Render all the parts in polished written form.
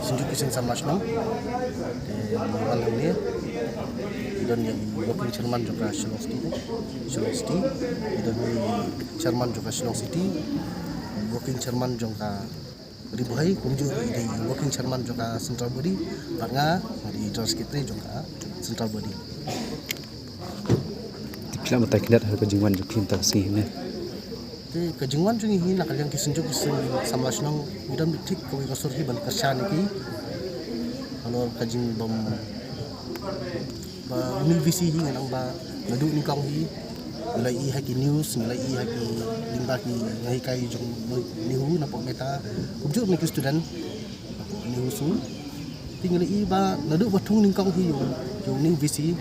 Sinjuk kisah sama senang. Malam ni dan yang working chairman juga Shillong City dan chairman juga Shillong City, working chairman juga Ribuhai, kunjung di working chairman juga Central Body, karena di Idras kita juga Central Body. Tidak mau tak lihat harga jingwan juga pintar sih ni. Jadi kejingwan juga ini nak kalian kisinjuk kisah sama senang, idan bitik kau ikasur hi ban kerja ni. Kalau kajing bom mil visi hi ngang ba ngadu ni kong hi nilai i haki news nilai i haki limba ki ngai kai jong nihu na pok meta ubjur ni student nihu su tinggal i ba ngadu batung ni kong hi yung ni visi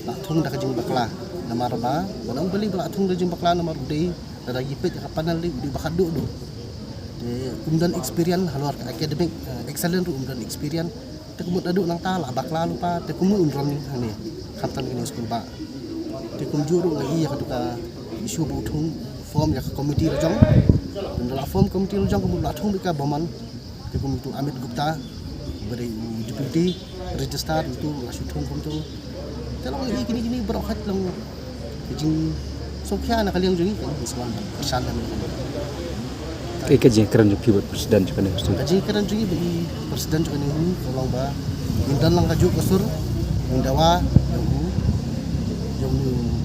ba thung da kajing bakla namar ba banang beli ba thung da jing bakla namar udai da yipet kapanal di bakadu do kemudian experience halor academic excellent kemudian experience tekemut aduk nang tala bakla lupa tekemut undron ni katan ini sekolah ba tekum juru ngai ya katuka isu butung form ya komiti rajang dan dalam form komiti rajang kemudian latung bika baman tekum itu Amit Gupta beri deputy registrar itu asutung kumtu kalau lagi gini berokat lang jing sokya nak kalian jungi kan iswan persan dan Kaji keren juga buat presiden juga nih. Kaji keren juga bagi presiden juga nih. Kalau ba, intan lang kaju kasur, indawa, yung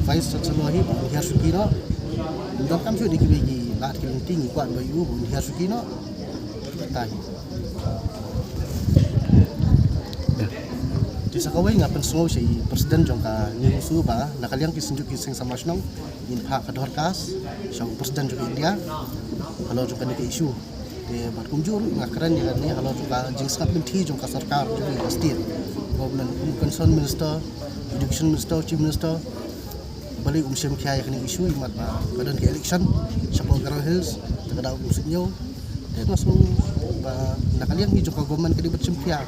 vice chancellor hi, Buniar Sukino, intan kam juga dikibagi lat kilang tinggi kuat bayu Buniar Sukino, tahi. Di sakawai ngapen semua si presiden jongka nyusu ba, nakaliang kisinjuk kising sama senang, in hak kadorkas, sang presiden juga India. Kalau juga ni isu di berkunjung ngakran dengan ni kalau juga jing sangat penting jangka sarkar juga state government concern minister education minister chief minister balik umsim kaya kini isu imat badan ke election siapa Garang Hills terkadang musimnya dan langsung nak kalian ni juga government kini bercempiak